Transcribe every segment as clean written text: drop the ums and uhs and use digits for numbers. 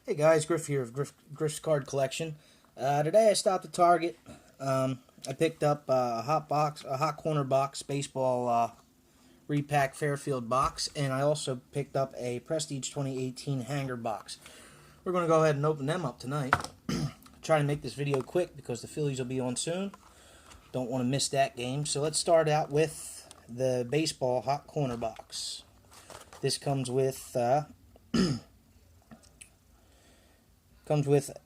Hey guys, Griff here of Griff's Card Collection. Today I stopped at Target. I picked up a hot corner box baseball repack Fairfield box, and I also picked up a Prestige 2018 hanger box. We're going to go ahead and open them up tonight. Try to make this video quick because the Phillies will be on soon. Don't want to miss that game. So let's start out with the baseball hot corner box. This comes with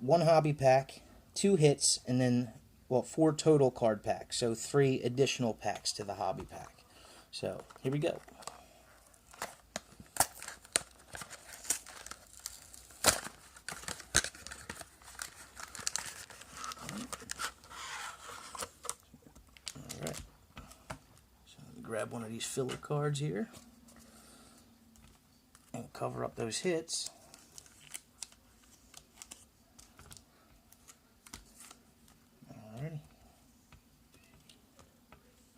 one hobby pack, 2 hits, and then, well, 4 total card packs. So 3 additional packs to the hobby pack. So here we go. Alright. So let me grab one of these filler cards here and cover up those hits.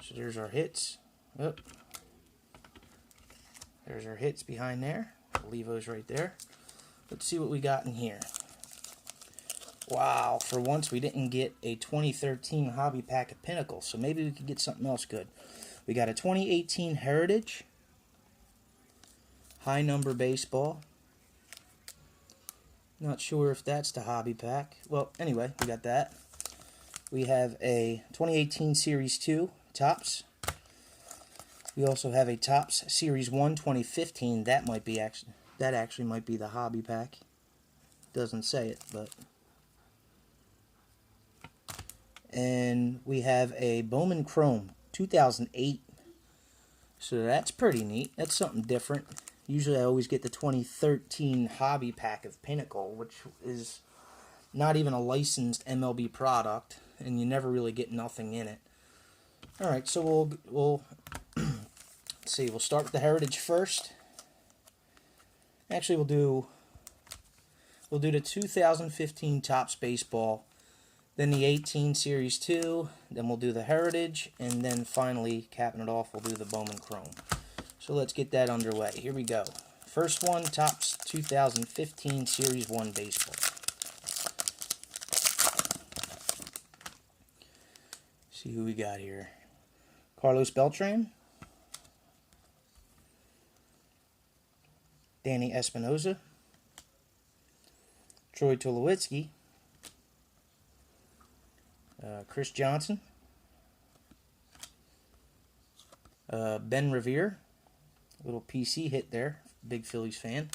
So there's our hits. Oh. There's our hits behind there. I'll leave those right there. Let's see what we got in here. Wow, for once we didn't get a 2013 hobby pack of Pinnacle, so maybe we could get something else good. We got a 2018 Heritage, high number baseball. Not sure if that's the hobby pack. Well, anyway, we got that. We have a 2018 Series 2 Topps. We also have a Topps Series 1 2015. That actually might be the hobby pack. Doesn't say it, but. And we have a Bowman Chrome 2008. So that's pretty neat. That's something different. Usually I always get the 2013 hobby pack of Pinnacle, which is not even a licensed MLB product, and you never really get nothing in it. Alright, so we'll let's see, we'll start with the Heritage first. Actually, we'll do the 2015 Topps Baseball, then the 18 Series 2, then we'll do the Heritage, and then finally, capping it off, we'll do the Bowman Chrome. So let's get that underway. Here we go. First one, Topps 2015 Series 1 Baseball. See who we got here. Carlos Beltran, Danny Espinosa, Troy Tulowitzki, Chris Johnson, Ben Revere, little PC hit there, big Phillies fan,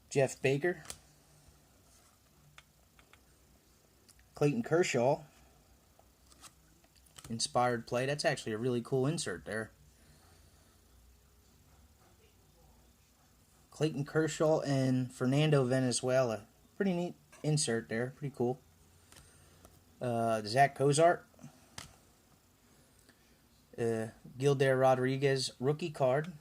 Jeff Baker, Clayton Kershaw, inspired play. That's actually a really cool insert there. Clayton Kershaw and Fernando Venezuela. Pretty neat insert there. Pretty cool. Zach Cozart. Gilder Rodriguez rookie card.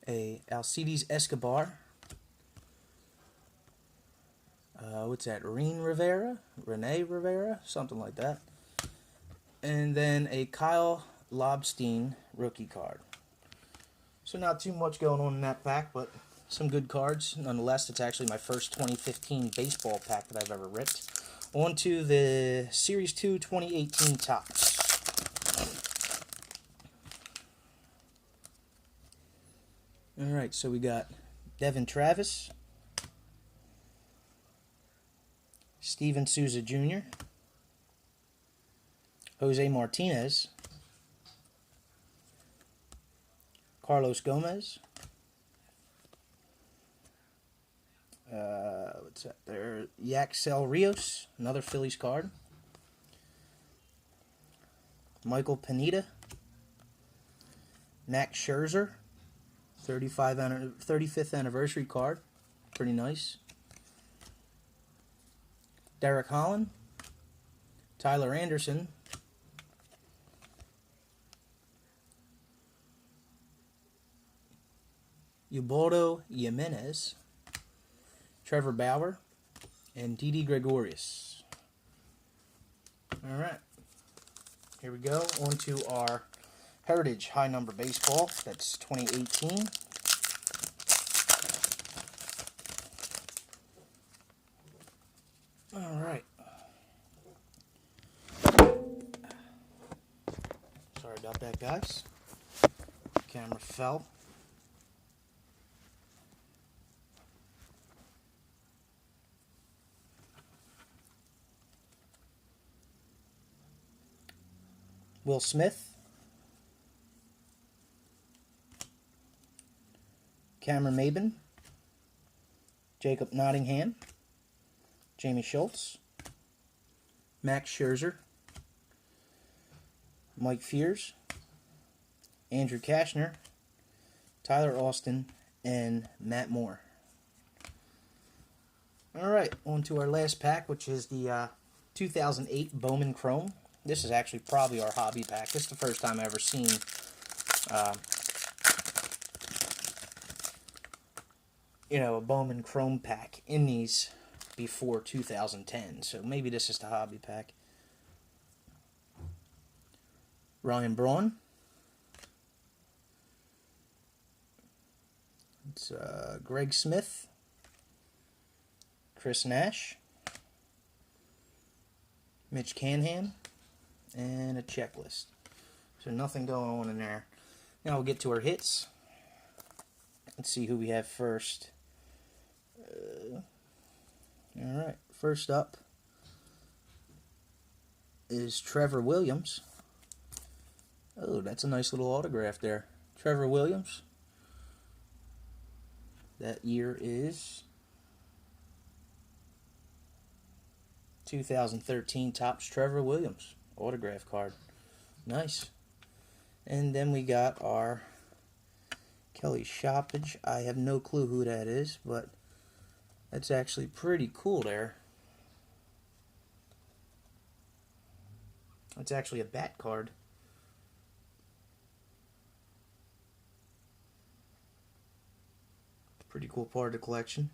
A Alcides Escobar. What's that? Rene Rivera? Something like that. And then a Kyle Lobstein rookie card. So not too much going on in that pack, but some good cards. Nonetheless, it's actually my first 2015 baseball pack that I've ever ripped. On to the Series 2 2018 Topps. Alright, so we got Devin Travis, Steven Souza Jr., Jose Martinez, Carlos Gomez, what's that there? Yaxel Rios, another Phillies card, Michael Pineda, Max Scherzer, 35th anniversary card, pretty nice. Derek Holland, Tyler Anderson, Ubaldo Jimenez, Trevor Bauer, and Didi Gregorius. Alright, here we go. On to our Heritage high number baseball. That's 2018. All right. Sorry about that, guys. Camera fell. Will Smith. Cameron Maben. Jacob Nottingham. Jamie Schultz. Max Scherzer. Mike Fears. Andrew Kashner. Tyler Austin. And Matt Moore. Alright, on to our last pack, which is the 2008 Bowman Chrome. This is actually probably our hobby pack. This is the first time I've ever seen a Bowman Chrome pack in these before 2010. So maybe this is the hobby pack. Ryan Braun. It's Greg Smith. Chris Nash. Mitch Canham. And a checklist. So nothing going on in there. Now we'll get to our hits. Let's see who we have first. Alright, first up is Trevor Williams. Oh, that's a nice little autograph there. Trevor Williams. That year is 2013 Topps Trevor Williams autograph card. Nice. And then we got our Kelly Shoppage. I have no clue who that is, but that's actually pretty cool there. It's actually a bat card. Pretty cool part of the collection.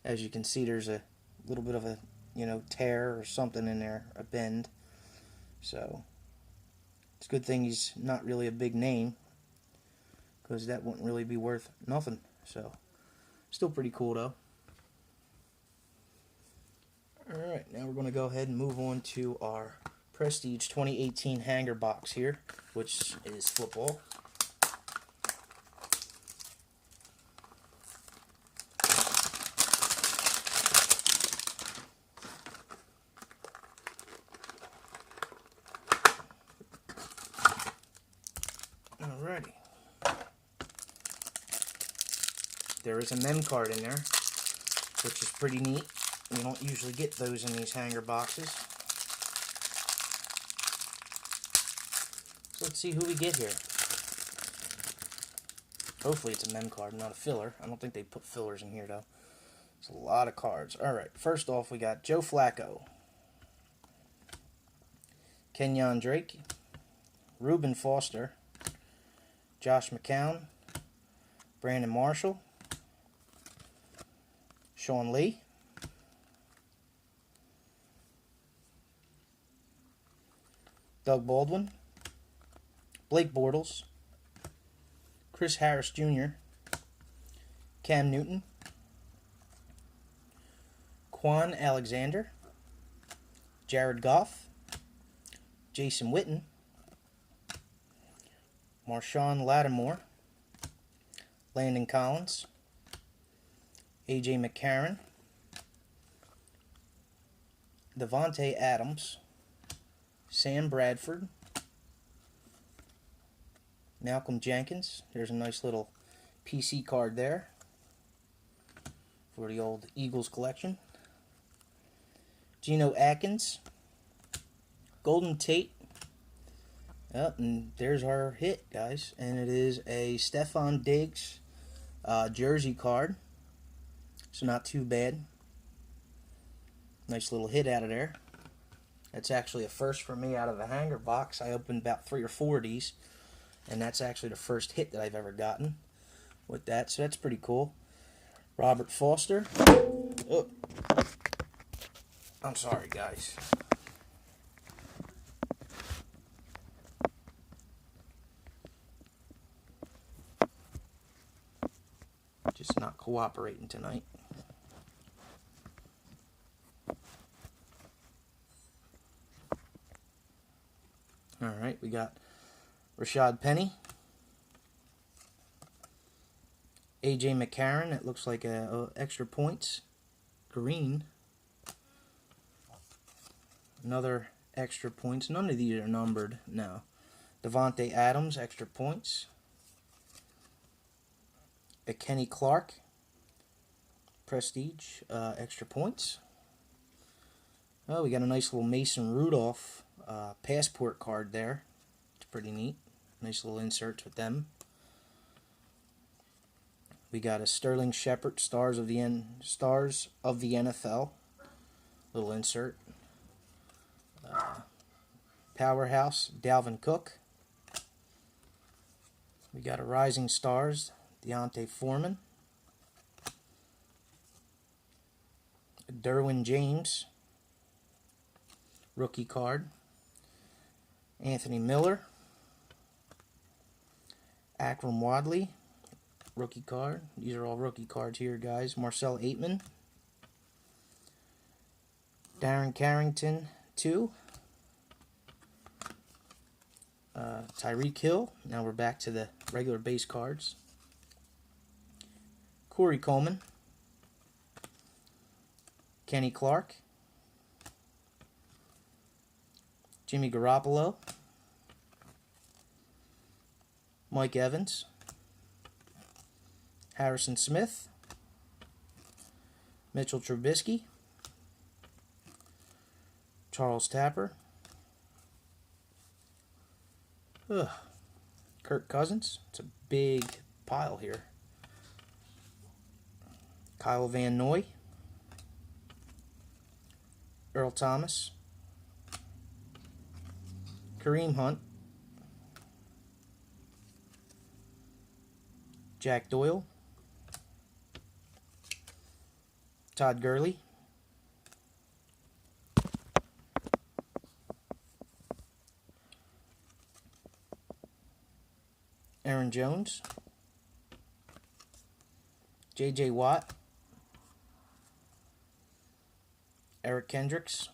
As you can see, there's a little bit of a tear or something in there, a bend. So it's a good thing he's not really a big name, because that wouldn't really be worth nothing. So still pretty cool though. Alright, now we're going to go ahead and move on to our Prestige 2018 hanger box here, which is football. Alrighty. There is a mem card in there, which is pretty neat. You don't usually get those in these hanger boxes. So let's see who we get here. Hopefully it's a mem card, not a filler. I don't think they put fillers in here though. It's a lot of cards. Alright, first off we got Joe Flacco, Kenyon Drake, Reuben Foster, Josh McCown, Brandon Marshall, Sean Lee, Doug Baldwin, Blake Bortles, Chris Harris Jr., Cam Newton, Quan Alexander, Jared Goff, Jason Witten, Marshawn Lattimore, Landon Collins, A.J. McCarron, Devontae Adams, Sam Bradford, Malcolm Jenkins. There's a nice little PC card there for the old Eagles collection. Geno Atkins, Golden Tate. Oh, and there's our hit, guys. And it is a Stephon Diggs jersey card. So not too bad. Nice little hit out of there. That's actually a first for me out of the hanger box. I opened about 3 or 4 of these, and that's actually the first hit that I've ever gotten with that, so that's pretty cool. Robert Foster. Oh, I'm sorry, guys. Just not cooperating tonight. Alright, we got Rashad Penny. AJ McCarron, it looks like extra points. Green. Another extra points. None of these are numbered now. Devontae Adams, extra points. A Kenny Clark, Prestige, extra points. Oh, we got a nice little Mason Rudolph passport card there. It's pretty neat. Nice little inserts with them. We got a Sterling Shepard, Stars of the NFL. Little insert. Powerhouse, Dalvin Cook. We got a Rising Stars, Deontay Foreman. Derwin James, rookie card. Anthony Miller. Akram Wadley, rookie card. These are all rookie cards here, guys. Marcel Aitman. Darren Carrington, 2. Tyreek Hill. Now we're back to the regular base cards. Corey Coleman. Kenny Clark. Jimmy Garoppolo. Mike Evans. Harrison Smith. Mitchell Trubisky. Charles Tapper. Kirk Cousins. It's a big pile here. Kyle Van Noy. Earl Thomas. Kareem Hunt. Jack Doyle. Todd Gurley. Aaron Jones. J.J. Watt. Eric Kendricks.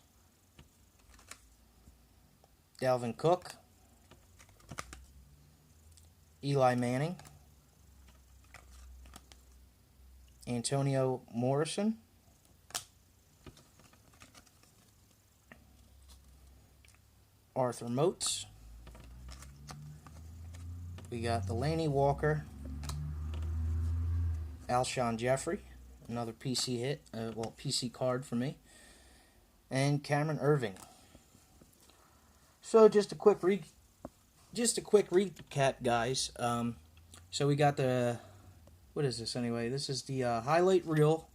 Dalvin Cook. Eli Manning. Antonio Morrison. Arthur Moats. We got Delaney Walker. Alshon Jeffrey. Another PC hit. Well, PC card for me. And Cameron Irving. So just a quick recap, guys. So we got the, what is this anyway? This is the highlight reel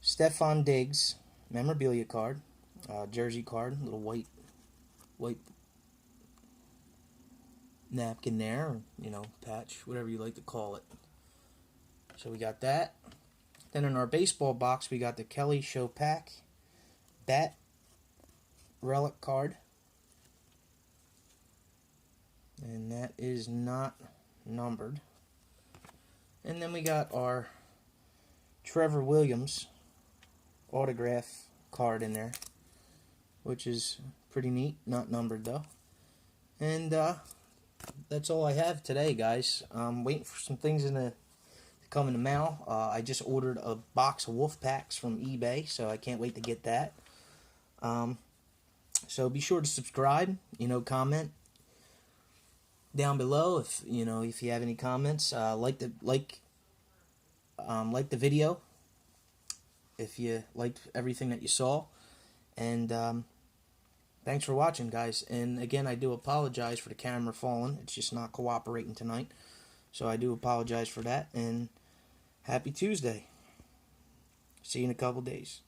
Stephon Diggs memorabilia card, jersey card, little white napkin there, or, you know, patch, whatever you like to call it. So we got that. Then in our baseball box, we got the Kelly Shopak bat relic card. And that is not numbered. And then we got our Trevor Williams autograph card in there, which is pretty neat. Not numbered though. And that's all I have today, guys. I'm waiting for some things to come in the mail. I just ordered a box of wolf packs from eBay, so I can't wait to get that. So be sure to subscribe, comment down below if you have any comments. Like the video if you liked everything that you saw, and thanks for watching, guys. And again, I do apologize for the camera falling. It's just not cooperating tonight, so I do apologize for that. And happy Tuesday. See you in a couple days.